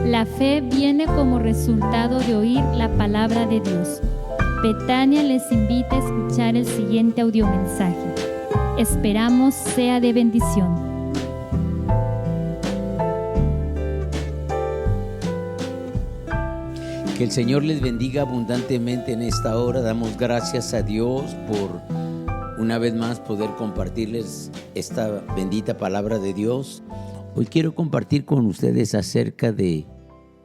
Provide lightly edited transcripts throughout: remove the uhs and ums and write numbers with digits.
La fe viene como resultado de oír la palabra de Dios. Betania les invita a escuchar el siguiente audiomensaje. Esperamos sea de bendición. Que el Señor les bendiga abundantemente en esta hora. Damos gracias a Dios por una vez más poder compartirles esta bendita palabra de Dios. Hoy quiero compartir con ustedes acerca de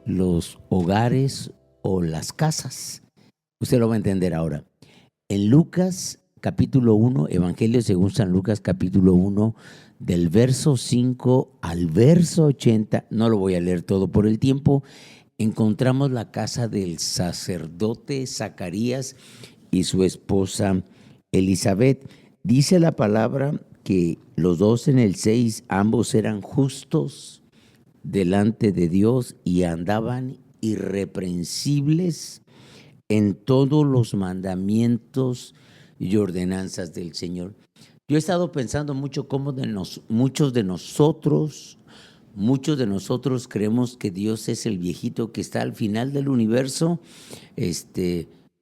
los hogares o las casas. Usted lo va a entender ahora. En Lucas capítulo 1, Evangelio según San Lucas capítulo 1, del verso 5 al verso 80, no lo voy a leer todo por el tiempo, encontramos la casa del sacerdote Zacarías y su esposa Elizabeth. Dice la palabra que los dos en el 6, ambos eran justos delante de Dios y andaban irreprensibles en todos los mandamientos y ordenanzas del Señor. Yo he estado pensando mucho cómo muchos de nosotros creemos que Dios es el viejito que está al final del universo,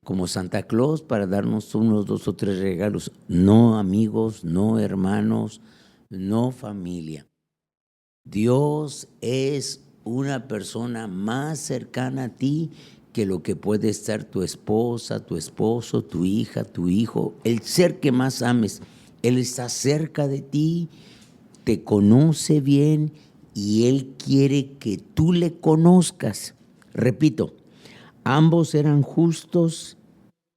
como Santa Claus, para darnos unos 2 o 3 regalos. No amigos, no hermanos, no familia. Dios es una persona más cercana a ti que lo que puede estar tu esposa, tu esposo, tu hija, tu hijo, el ser que más ames. Él está cerca de ti, te conoce bien y Él quiere que tú le conozcas. Repito, ambos eran justos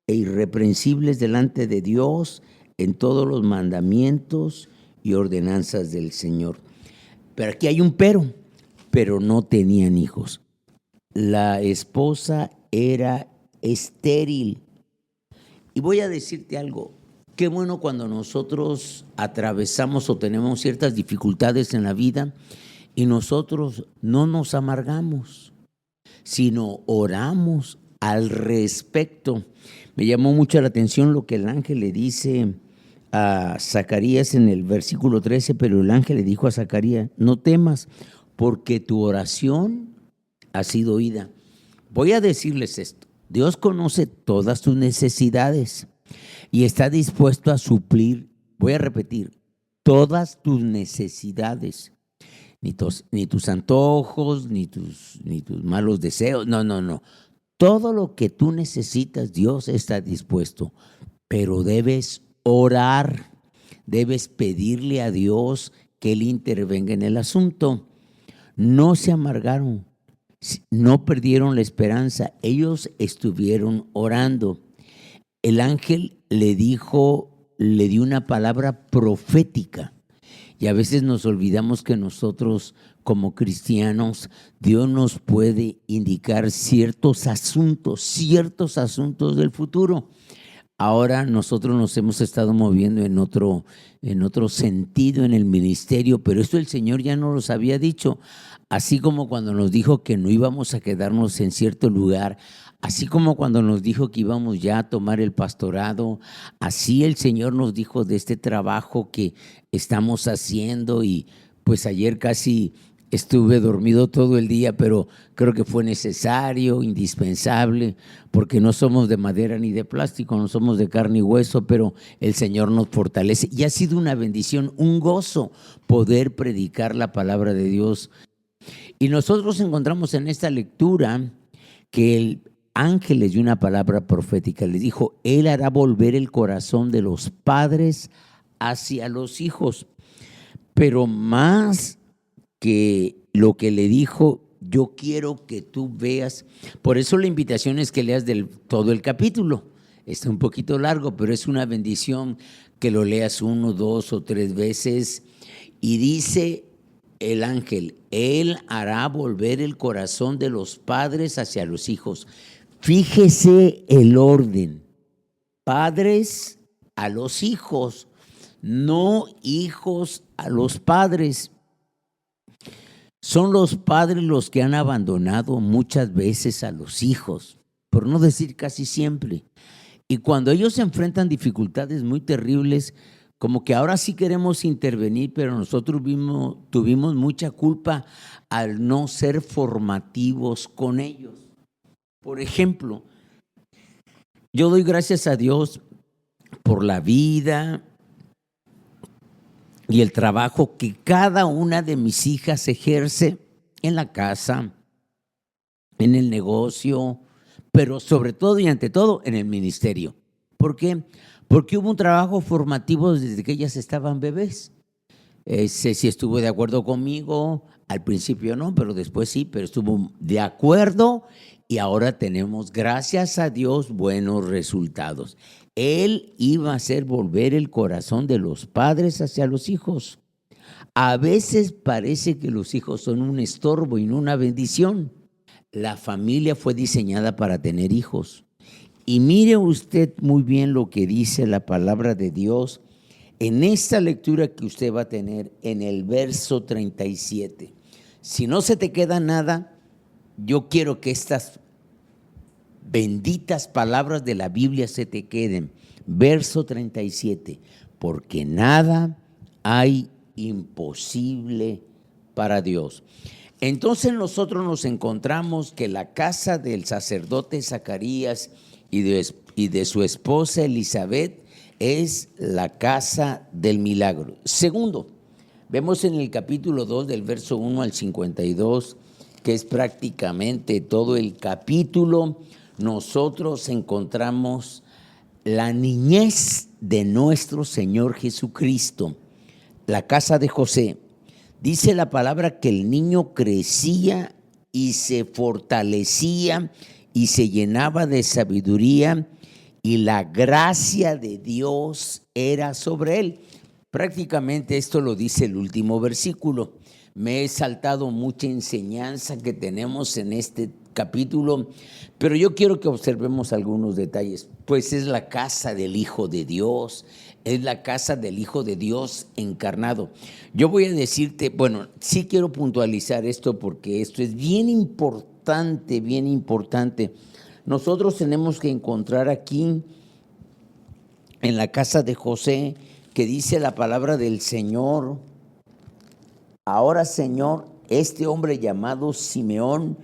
e irreprensibles delante de Dios en todos los mandamientos y ordenanzas del Señor. Pero aquí hay un pero no tenían hijos. La esposa era estéril. Y voy a decirte algo, qué bueno cuando nosotros atravesamos o tenemos ciertas dificultades en la vida y nosotros no nos amargamos, sino oramos al respecto. Me llamó mucho la atención lo que el ángel le dice a Zacarías en el versículo 13, pero el ángel le dijo a Zacarías, no temas, porque tu oración ha sido oída. Voy a decirles esto, Dios conoce todas tus necesidades y está dispuesto a suplir, voy a repetir, todas tus necesidades, ni tus antojos, ni tus malos deseos, no. Todo lo que tú necesitas, Dios está dispuesto, pero debes orar, debes pedirle a Dios que Él intervenga en el asunto. No se amargaron, no perdieron la esperanza, ellos estuvieron orando. El ángel le dio una palabra profética. Y a veces nos olvidamos que nosotros como cristianos, Dios nos puede indicar ciertos asuntos del futuro. Ahora nosotros nos hemos estado moviendo en otro sentido en el ministerio, pero esto el Señor ya nos los había dicho. Así como cuando nos dijo que no íbamos a quedarnos en cierto lugar, así como cuando nos dijo que íbamos ya a tomar el pastorado, así el Señor nos dijo de este trabajo que estamos haciendo. Y pues ayer casi estuve dormido todo el día, pero creo que fue necesario, indispensable, porque no somos de madera ni de plástico, no somos de carne y hueso, pero el Señor nos fortalece. Y ha sido una bendición, un gozo poder predicar la palabra de Dios. Y nosotros encontramos en esta lectura que el ángel les dio una palabra profética. Les dijo, Él hará volver el corazón de los padres hacia los hijos. Pero más que lo que le dijo, yo quiero que tú veas. Por eso la invitación es que leas todo el capítulo. Está un poquito largo, pero es una bendición que lo leas 1, 2 o 3 veces. Y dice el ángel, Él hará volver el corazón de los padres hacia los hijos. Fíjese el orden. Padres a los hijos, no hijos a los padres. Son los padres los que han abandonado muchas veces a los hijos, por no decir casi siempre. Y cuando ellos se enfrentan dificultades muy terribles, como que ahora sí queremos intervenir, pero nosotros tuvimos mucha culpa al no ser formativos con ellos. Por ejemplo, yo doy gracias a Dios por la vida y el trabajo que cada una de mis hijas ejerce en la casa, en el negocio, pero sobre todo y ante todo en el ministerio. ¿Por qué? Porque hubo un trabajo formativo desde que ellas estaban bebés. Si estuvo de acuerdo conmigo, al principio no, pero después sí, pero estuvo de acuerdo y ahora tenemos, gracias a Dios, buenos resultados. Él iba a hacer volver el corazón de los padres hacia los hijos. A veces parece que los hijos son un estorbo y no una bendición. La familia fue diseñada para tener hijos. Y mire usted muy bien lo que dice la palabra de Dios en esta lectura que usted va a tener en el verso 37. Si no se te queda nada, yo quiero que estas benditas palabras de la Biblia se te queden. Verso 37. Porque nada hay imposible para Dios. Entonces nosotros nos encontramos que la casa del sacerdote Zacarías y de su esposa Elizabeth es la casa del milagro. Segundo, vemos en el capítulo 2 del verso 1 al 52, que es prácticamente todo el capítulo, nosotros encontramos la niñez de nuestro Señor Jesucristo, la casa de José. Dice la palabra que el niño crecía y se fortalecía y se llenaba de sabiduría y la gracia de Dios era sobre él. Prácticamente esto lo dice el último versículo. Me he saltado mucha enseñanza que tenemos en este capítulo, pero yo quiero que observemos algunos detalles. Pues es la casa del Hijo de Dios, es la casa del Hijo de Dios encarnado. Yo voy a decirte, bueno, sí quiero puntualizar esto porque esto es bien importante, bien importante. Nosotros tenemos que encontrar aquí en la casa de José que dice la palabra del Señor. Ahora, Señor, este hombre llamado Simeón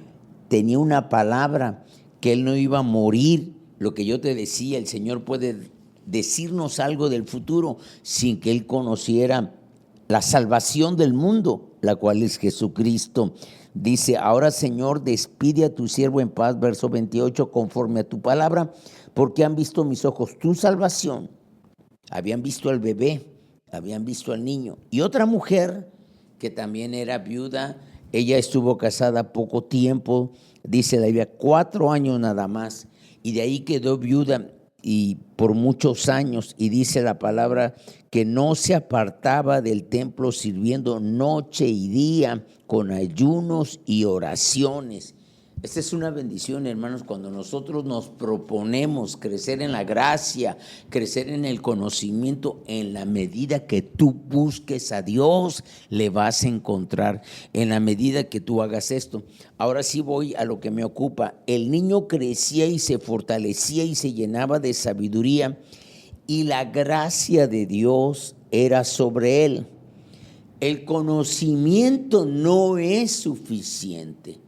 tenía una palabra, que él no iba a morir. Lo que yo te decía, el Señor puede decirnos algo del futuro sin que él conociera la salvación del mundo, la cual es Jesucristo. Dice, ahora Señor, despide a tu siervo en paz, verso 28, conforme a tu palabra, porque han visto mis ojos tu salvación. Habían visto al bebé, habían visto al niño. Y otra mujer que también era viuda, ella estuvo casada poco tiempo, dice la Biblia, 4 años nada más, y de ahí quedó viuda y por muchos años, y dice la palabra que no se apartaba del templo sirviendo noche y día con ayunos y oraciones. Esta es una bendición, hermanos, cuando nosotros nos proponemos crecer en la gracia, crecer en el conocimiento, en la medida que tú busques a Dios, le vas a encontrar, en la medida que tú hagas esto. Ahora sí voy a lo que me ocupa. El niño crecía y se fortalecía y se llenaba de sabiduría, y la gracia de Dios era sobre él. El conocimiento no es suficiente.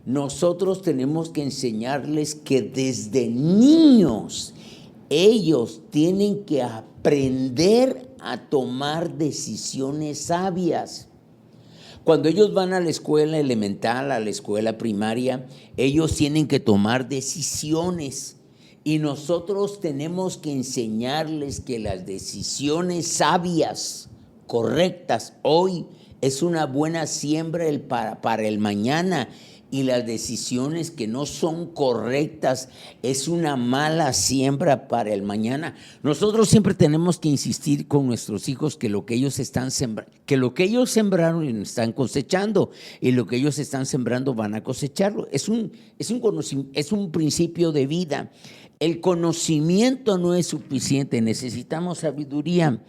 Nosotros tenemos que enseñarles que desde niños ellos tienen que aprender a tomar decisiones sabias. Cuando ellos van a la escuela elemental, a la escuela primaria, ellos tienen que tomar decisiones. Y nosotros tenemos que enseñarles que las decisiones sabias, correctas, hoy es una buena siembra para el mañana. Y las decisiones que no son correctas es una mala siembra para el mañana. Nosotros siempre tenemos que insistir con nuestros hijos que lo que ellos están sembrando, que lo que ellos sembraron están cosechando, y lo que ellos están sembrando van a cosecharlo. Es un principio de vida. El conocimiento no es suficiente, necesitamos sabiduría.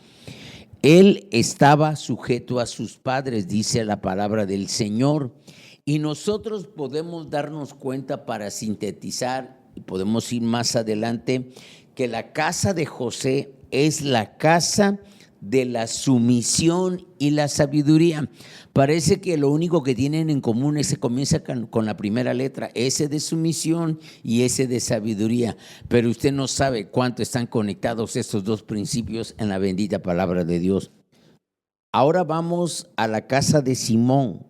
Él estaba sujeto a sus padres, dice la palabra del Señor. Y nosotros podemos darnos cuenta, para sintetizar, y podemos ir más adelante, que la casa de José es la casa de la sumisión y la sabiduría. Parece que lo único que tienen en común es que comienza con la primera letra, S de sumisión y S de sabiduría, pero usted no sabe cuánto están conectados estos dos principios en la bendita palabra de Dios. Ahora vamos a la casa de Simón.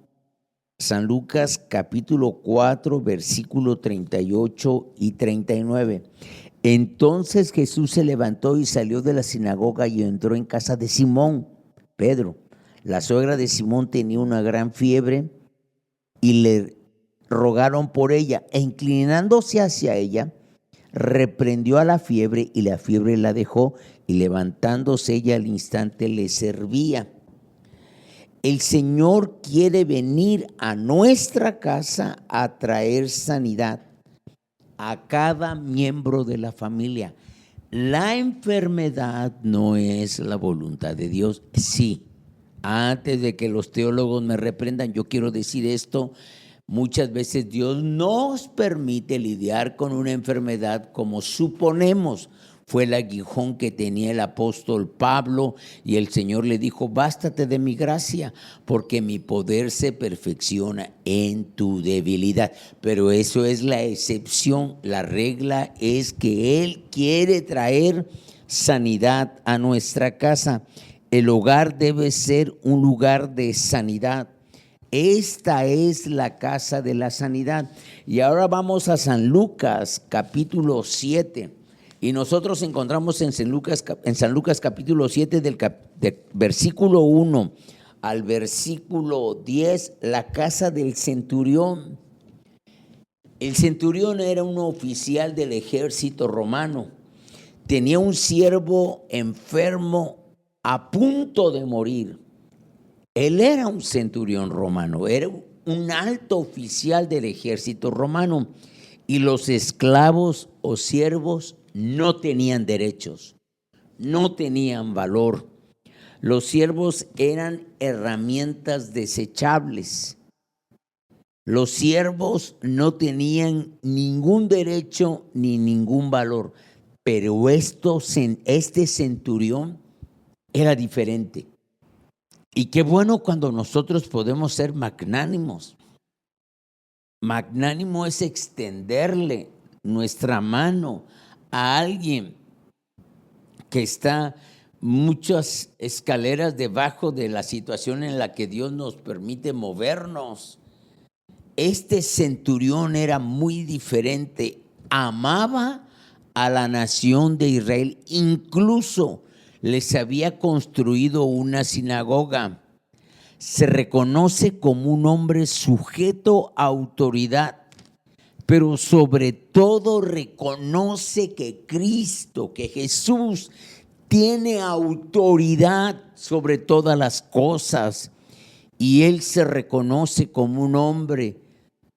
San Lucas capítulo 4, versículo 38 y 39. Entonces Jesús se levantó y salió de la sinagoga y entró en casa de Simón, Pedro. La suegra de Simón tenía una gran fiebre y le rogaron por ella, e inclinándose hacia ella, reprendió a la fiebre y la fiebre la dejó, y levantándose ella al instante le servía. El Señor quiere venir a nuestra casa a traer sanidad a cada miembro de la familia. La enfermedad no es la voluntad de Dios. Sí, antes de que los teólogos me reprendan, yo quiero decir esto. Muchas veces Dios nos permite lidiar con una enfermedad como suponemos. Fue el aguijón que tenía el apóstol Pablo y el Señor le dijo, bástate de mi gracia, porque mi poder se perfecciona en tu debilidad. Pero eso es la excepción. La regla es que Él quiere traer sanidad a nuestra casa. El hogar debe ser un lugar de sanidad. Esta es la casa de la sanidad. Y ahora vamos a San Lucas capítulo 7. Y nosotros encontramos en San Lucas capítulo 7 del versículo 1 al versículo 10, la casa del centurión. El centurión era un oficial del ejército romano. Tenía un siervo enfermo a punto de morir. Él era un centurión romano, era un alto oficial del ejército romano. Y los esclavos o siervos no tenían derechos, no tenían valor. Los siervos eran herramientas desechables. Los siervos no tenían ningún derecho ni ningún valor. Pero este centurión era diferente. Y qué bueno cuando nosotros podemos ser magnánimos. Magnánimo es extenderle nuestra mano a alguien que está muchas escaleras debajo de la situación en la que Dios nos permite movernos. Este centurión era muy diferente, amaba a la nación de Israel, incluso les había construido una sinagoga. Se reconoce como un hombre sujeto a autoridad, pero sobre todo reconoce que Cristo, que Jesús tiene autoridad sobre todas las cosas, y él se reconoce como un hombre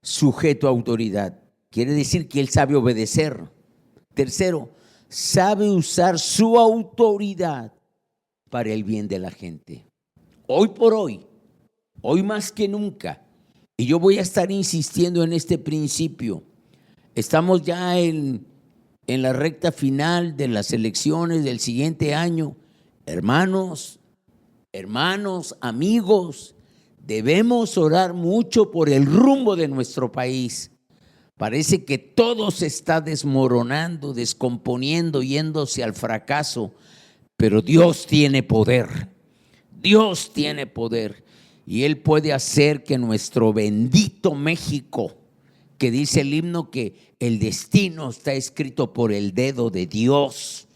sujeto a autoridad. Quiere decir que él sabe obedecer. Tercero, sabe usar su autoridad para el bien de la gente. Hoy por hoy, hoy más que nunca, y yo voy a estar insistiendo en este principio. Estamos ya en la recta final de las elecciones del siguiente año. Hermanos, amigos, debemos orar mucho por el rumbo de nuestro país. Parece que todo se está desmoronando, descomponiendo, yéndose al fracaso, pero Dios tiene poder. Dios tiene poder. Y Él puede hacer que nuestro bendito México, que dice el himno que el destino está escrito por el dedo de Dios,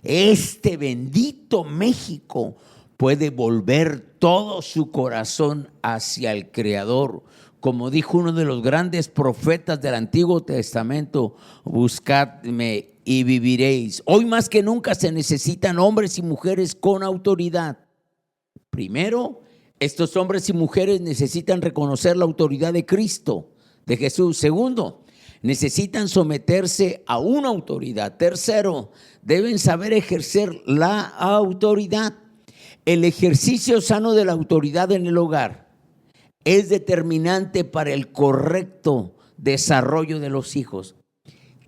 este bendito México puede volver todo su corazón hacia el Creador. Como dijo uno de los grandes profetas del Antiguo Testamento, buscadme y viviréis. Hoy más que nunca se necesitan hombres y mujeres con autoridad. Primero, estos hombres y mujeres necesitan reconocer la autoridad de Cristo, de Jesús. Segundo, necesitan someterse a una autoridad. Tercero, deben saber ejercer la autoridad. El ejercicio sano de la autoridad en el hogar es determinante para el correcto desarrollo de los hijos.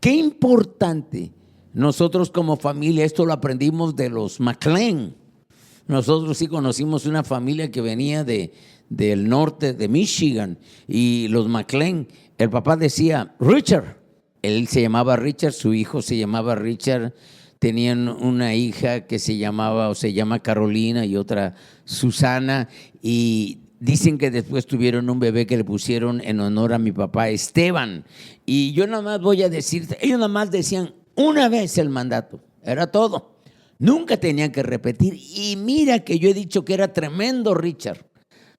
Qué importante. Nosotros como familia, esto lo aprendimos de los McLean. Nosotros sí conocimos una familia que venía del norte de Michigan, y los McLean, el papá decía Richard, él se llamaba Richard, su hijo se llamaba Richard, tenían una hija que se llama Carolina y otra Susana, y dicen que después tuvieron un bebé que le pusieron en honor a mi papá, Esteban. Y yo nada más voy a decirte, ellos nada más decían una vez el mandato, era todo. Nunca tenían que repetir. Y mira que yo he dicho que era tremendo Richard.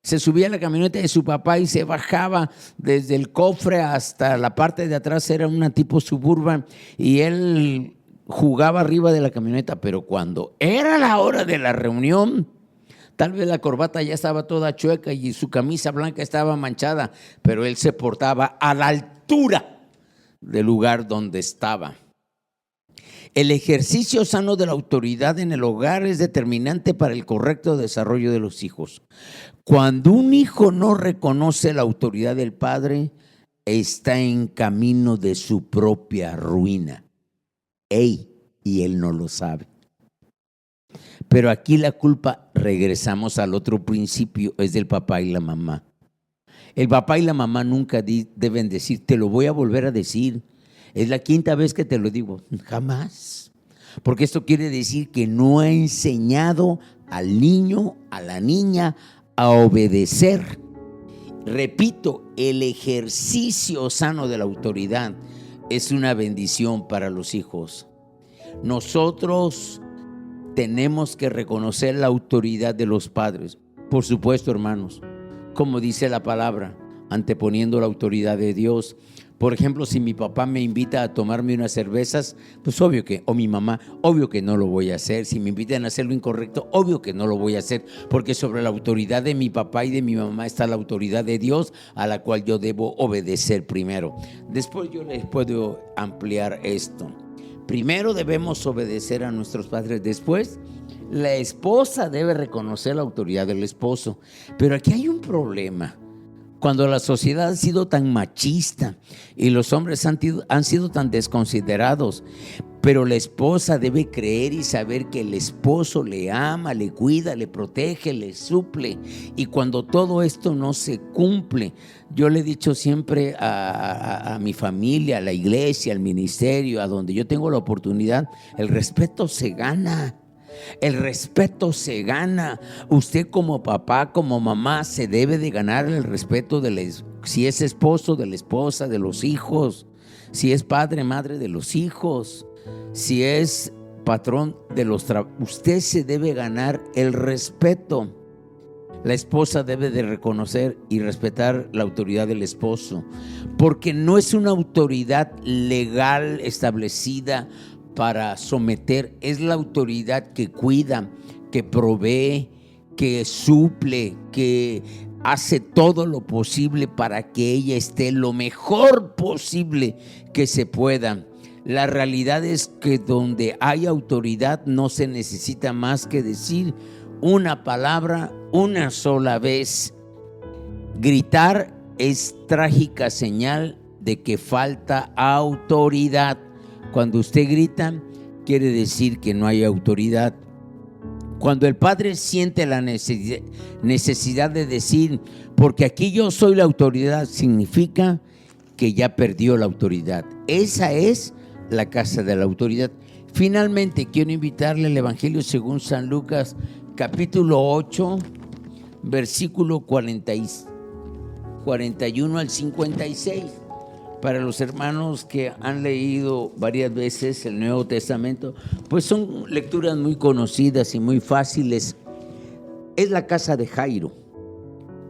Se subía a la camioneta de su papá y se bajaba desde el cofre hasta la parte de atrás, era una tipo Suburban, y él jugaba arriba de la camioneta. Pero cuando era la hora de la reunión, tal vez la corbata ya estaba toda chueca y su camisa blanca estaba manchada, pero él se portaba a la altura del lugar donde estaba. El ejercicio sano de la autoridad en el hogar es determinante para el correcto desarrollo de los hijos. Cuando un hijo no reconoce la autoridad del padre, está en camino de su propia ruina. Y él no lo sabe. Pero aquí la culpa, regresamos al otro principio, es del papá y la mamá. El papá y la mamá nunca deben decir, te lo voy a volver a decir. Es la quinta vez que te lo digo. Jamás. Porque esto quiere decir que no ha enseñado al niño, a la niña, a obedecer. Repito, el ejercicio sano de la autoridad es una bendición para los hijos. Nosotros tenemos que reconocer la autoridad de los padres. Por supuesto, hermanos, como dice la palabra, anteponiendo la autoridad de Dios. Por ejemplo, si mi papá me invita a tomarme unas cervezas, pues obvio que, o mi mamá, obvio que no lo voy a hacer. Si me invitan a hacer lo incorrecto, obvio que no lo voy a hacer, porque sobre la autoridad de mi papá y de mi mamá está la autoridad de Dios, a la cual yo debo obedecer primero. Después yo les puedo ampliar esto. Primero debemos obedecer a nuestros padres, después la esposa debe reconocer la autoridad del esposo. Pero aquí hay un problema. Cuando la sociedad ha sido tan machista y los hombres han sido tan desconsiderados, pero la esposa debe creer y saber que el esposo le ama, le cuida, le protege, le suple. Y cuando todo esto no se cumple, yo le he dicho siempre a mi familia, a la iglesia, al ministerio, a donde yo tengo la oportunidad, el respeto se gana. El respeto se gana. Usted como papá, como mamá, se debe de ganar el respeto si es esposo, de la esposa, de los hijos, si es padre, madre de los hijos, si es patrón de los trabajadores. Usted se debe ganar el respeto. La esposa debe de reconocer y respetar la autoridad del esposo, porque no es una autoridad legal establecida para someter, es la autoridad que cuida, que provee, que suple, que hace todo lo posible para que ella esté lo mejor posible que se pueda. La realidad es que donde hay autoridad no se necesita más que decir una palabra una sola vez. Gritar es trágica señal de que falta autoridad. Cuando usted grita, quiere decir que no hay autoridad. Cuando el padre siente la necesidad de decir, porque aquí yo soy la autoridad, significa que ya perdió la autoridad. Esa es la casa de la autoridad. Finalmente, quiero invitarle al Evangelio según San Lucas, capítulo 8, versículo 41 al 56. Para los hermanos que han leído varias veces el Nuevo Testamento, pues son lecturas muy conocidas y muy fáciles. Es la casa de Jairo.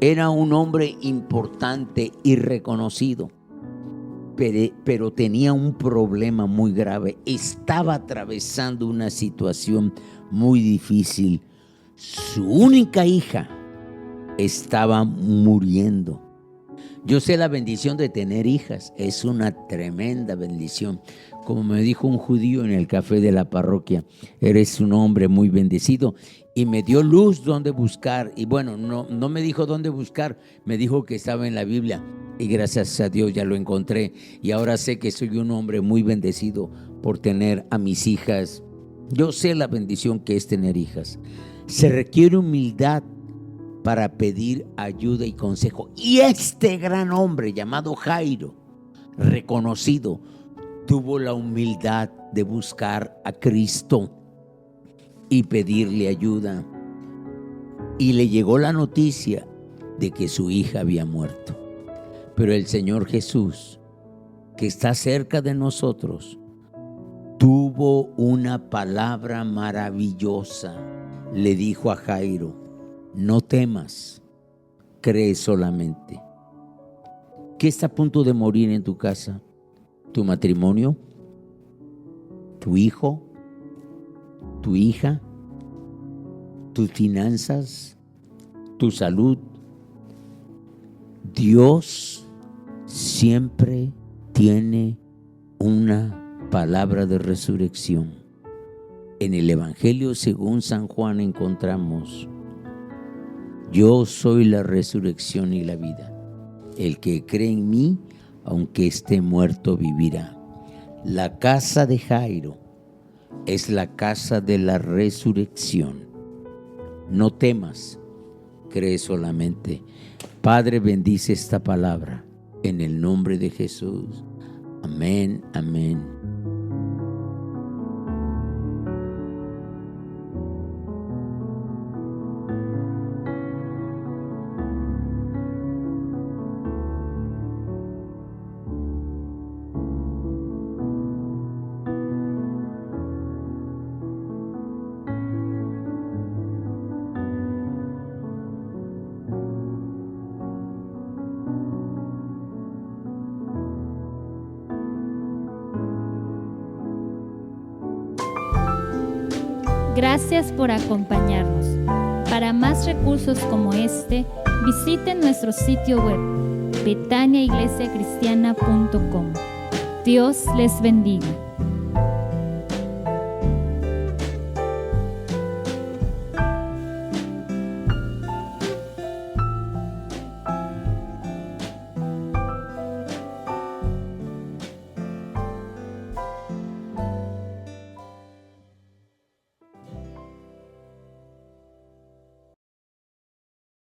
Era un hombre importante y reconocido, pero tenía un problema muy grave. Estaba atravesando una situación muy difícil. Su única hija estaba muriendo. Yo sé la bendición de tener hijas, es una tremenda bendición. Como me dijo un judío en el café de la parroquia, eres un hombre muy bendecido, y me dio luz dónde buscar. Y bueno, no me dijo dónde buscar, me dijo que estaba en la Biblia, y gracias a Dios ya lo encontré, y ahora sé que soy un hombre muy bendecido por tener a mis hijas. Yo sé la bendición que es tener hijas. Se requiere humildad para pedir ayuda y consejo. Y este gran hombre llamado Jairo, reconocido, tuvo la humildad de buscar a Cristo y pedirle ayuda. Y le llegó la noticia de que su hija había muerto. Pero el Señor Jesús, que está cerca de nosotros, tuvo una palabra maravillosa. Le dijo a Jairo: no temas, cree solamente. ¿Qué está a punto de morir en tu casa? ¿Tu matrimonio? ¿Tu hijo? ¿Tu hija? ¿Tus finanzas? ¿Tu salud? Dios siempre tiene una palabra de resurrección. En el Evangelio según San Juan encontramos: yo soy la resurrección y la vida. El que cree en mí, aunque esté muerto, vivirá. La casa de Jairo es la casa de la resurrección. No temas, cree solamente. Padre, bendice esta palabra en el nombre de Jesús. Amén, amén. Gracias por acompañarnos. Para más recursos como este, visite nuestro sitio web betaniaiglesiacristiana.com. Dios les bendiga.